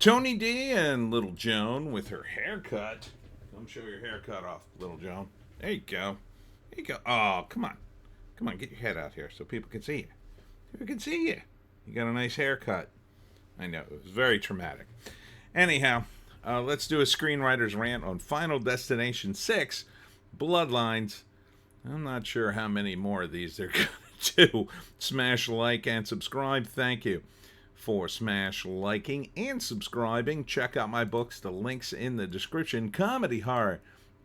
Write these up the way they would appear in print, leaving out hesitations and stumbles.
Tony D and Little Joan with her haircut. Come show your haircut off, Little Joan. There you go. There you go. Oh, come on. Come on, get your head out here so people can see you. People can see you. You got a nice haircut. I know, it was very traumatic. Anyhow, let's do a screenwriter's rant on Final Destination 6, Bloodlines. I'm not sure how many more of these they're going to do. Smash like and subscribe. Thank you for smash liking and subscribing. Check out my books. The links in the description. Comedy horror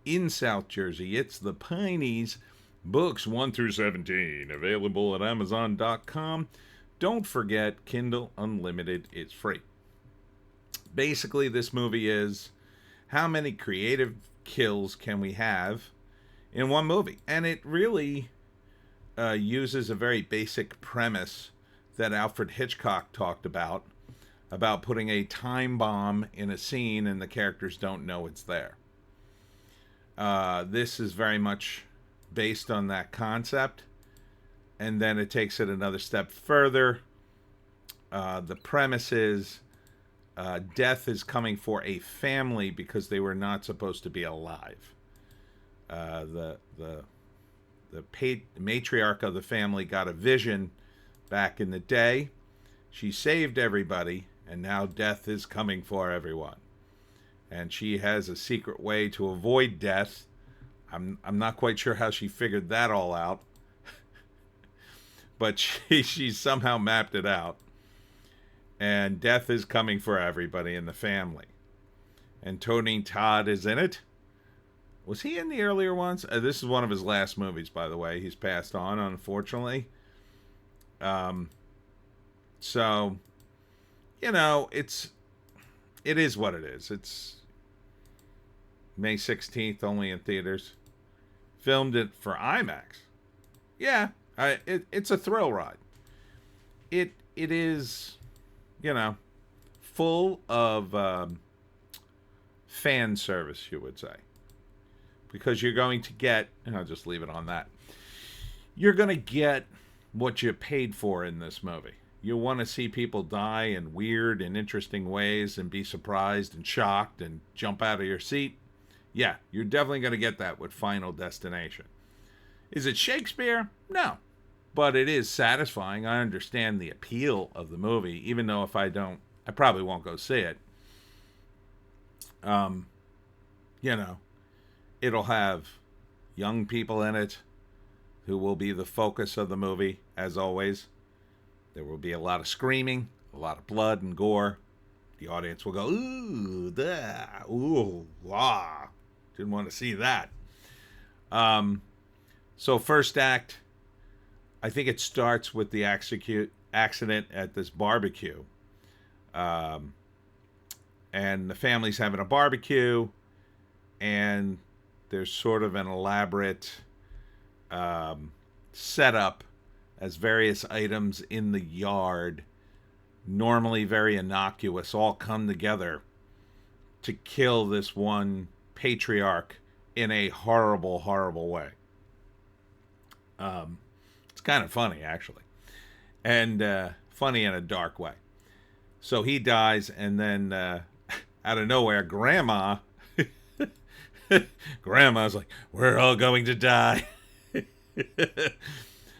in South Jersey. It's the Pineys. Books 1 through 17. Available at Amazon.com. Don't forget, Kindle Unlimited is free. Basically, this movie is how many creative kills can we have in one movie? And it really uses a very basic premise that Alfred Hitchcock talked about putting a time bomb in a scene and the characters don't know it's there. This is very much based on that concept, and then it takes it another step further. The premise is death is coming for a family because they were not supposed to be alive. The matriarch of the family got a vision back in the day. She saved everybody, and now death is coming for everyone. And she has a secret way to avoid death. I'm not quite sure how she figured that all out, but she somehow mapped it out. And death is coming for everybody in the family. And Tony Todd is in it. Was he in the earlier ones? This is one of his last movies, by the way. He's passed on, unfortunately. So, you know, it is what it is. It's May 16th, only in theaters. Filmed it for IMAX. Yeah, it's a thrill ride. It is, you know, full of fan service, you would say. Because you're going to get, and I'll just leave it on that. You're going to get what you paid for in this movie. You want to see people die in weird and interesting ways and be surprised and shocked and jump out of your seat. Yeah, you're definitely going to get that with Final Destination. Is it Shakespeare? No. But it is satisfying. I understand the appeal of the movie, even though if I don't, I probably won't go see it. You know, it'll have young people in it who will be the focus of the movie, as always. There will be a lot of screaming, a lot of blood and gore. The audience will go, ooh, da, ooh, wah. Didn't want to see that. So first act, I think it starts with the accident at this barbecue. And the family's having a barbecue, and there's sort of an elaborate setup as various items in the yard, normally very innocuous, all come together to kill this one patriarch in a horrible, horrible way. It's kind of funny, actually. And funny in a dark way. So he dies, and then out of nowhere, Grandma's like, we're all going to die.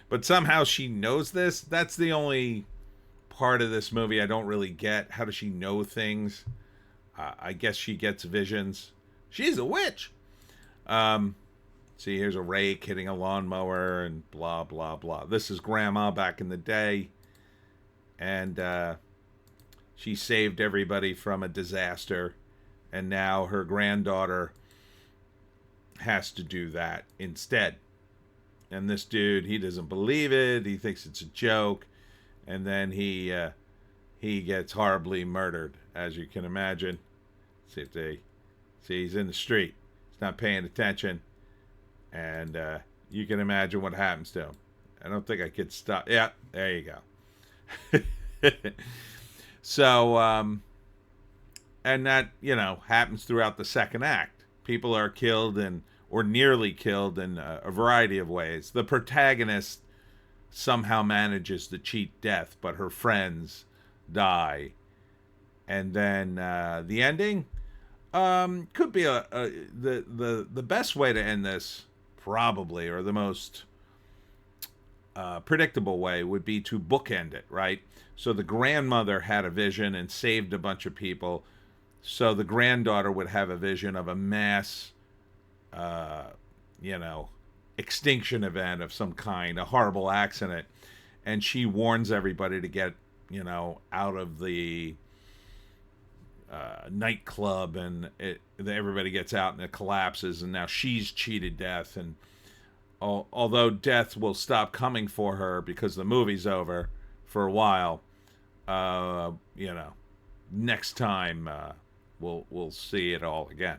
But somehow she knows this. That's the only part of this movie I don't really get. How does she know things? I guess she gets visions. She's a witch. See, here's a rake hitting a lawnmower and blah, blah, blah. This is Grandma back in the day. And she saved everybody from a disaster. And now her granddaughter has to do that instead. And this dude, he doesn't believe it. He thinks it's a joke. And then he gets horribly murdered, as you can imagine. See, he's in the street. He's not paying attention. And you can imagine what happens to him. I don't think I could stop. Yeah, there you go. So, and that, you know, happens throughout the second act. People are killed or nearly killed in a variety of ways. The protagonist somehow manages to cheat death, but her friends die. And then the ending could be the best way to end this, probably, or the most predictable way would be to bookend it, right? So the grandmother had a vision and saved a bunch of people. So the granddaughter would have a vision of a mass, uh, you know, extinction event of some kind, a horrible accident. And she warns everybody to get, out of the nightclub, and everybody gets out and it collapses. And now she's cheated death. And although death will stop coming for her because the movie's over for a while, next time we'll see it all again.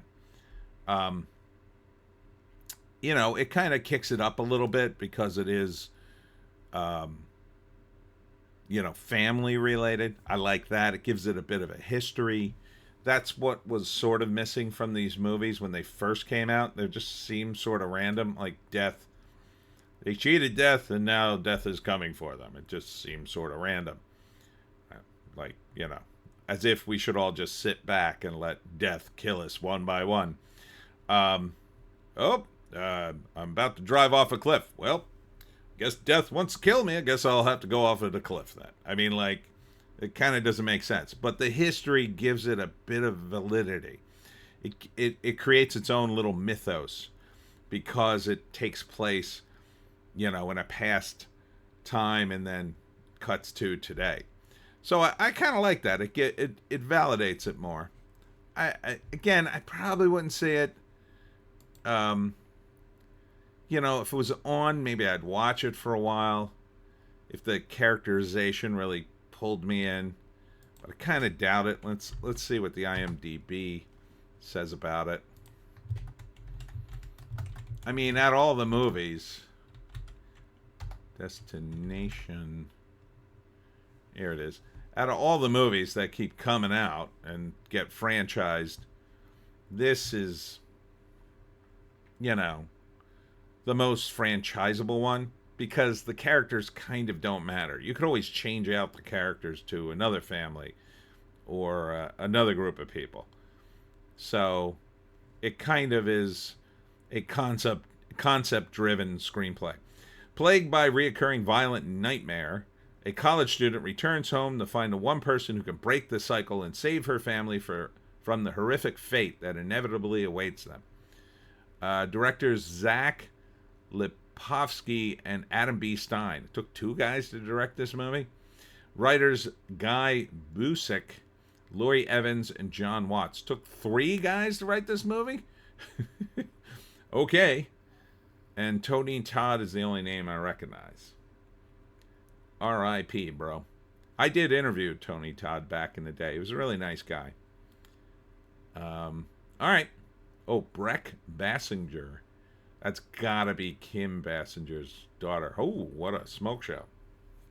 It kind of kicks it up a little bit because it is, family related. I like that. It gives it a bit of a history. That's what was sort of missing from these movies when they first came out. They just seemed sort of random, like death. They cheated death, and now death is coming for them. It just seems sort of random. Like, as if we should all just sit back and let death kill us one by one. I'm about to drive off a cliff. Well, guess death wants to kill me. I guess I'll have to go off of the cliff then. I mean, like, it kind of doesn't make sense. But the history gives it a bit of validity. It creates its own little mythos because it takes place, in a past time and then cuts to today. So I kind of like that. It validates it more. I probably wouldn't see it. If it was on, maybe I'd watch it for a while. If the characterization really pulled me in, but I kind of doubt it. Let's see what the IMDb says about it. I mean, at all the movies, Destination. Here it is. Out of all the movies that keep coming out and get franchised, this is, the most franchisable one because the characters kind of don't matter. You could always change out the characters to another family or another group of people. So it kind of is a concept-driven screenplay. Plagued by reoccurring violent nightmare, a college student returns home to find the one person who can break the cycle and save her family from the horrific fate that inevitably awaits them. Directors Zach Lipovsky and Adam B. Stein. It took two guys to direct this movie. Writers Guy Busick, Laurie Evans, and John Watts. Took three guys to write this movie? Okay. And Tony Todd is the only name I recognize. R.I.P., bro. I did interview Tony Todd back in the day. He was a really nice guy. All right. Oh, Breck Bassinger. That's gotta be Kim Bassinger's daughter. Oh, what a smoke show.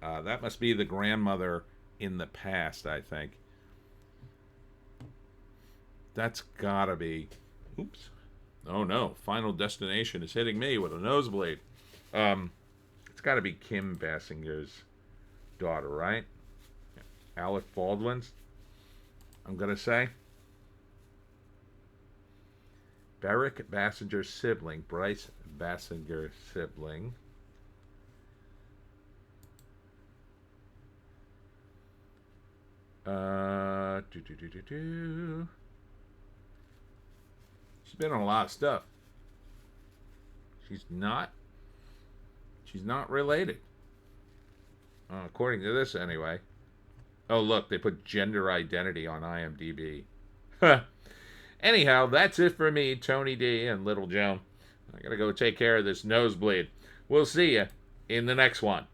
That must be the grandmother in the past, I think. That's gotta be... Oops. Oh, no. Final Destination is hitting me with a nosebleed. It's gotta be Kim Bassinger's daughter, right? Alec Baldwin's, I'm gonna say. Beric Bassinger's sibling, Bryce Bassinger's sibling. She's been on a lot of stuff. She's not related. According to this, anyway. Oh, look, they put gender identity on IMDb. Anyhow, that's it for me, Tony D and Little Joan. I gotta go take care of this nosebleed. We'll see you in the next one.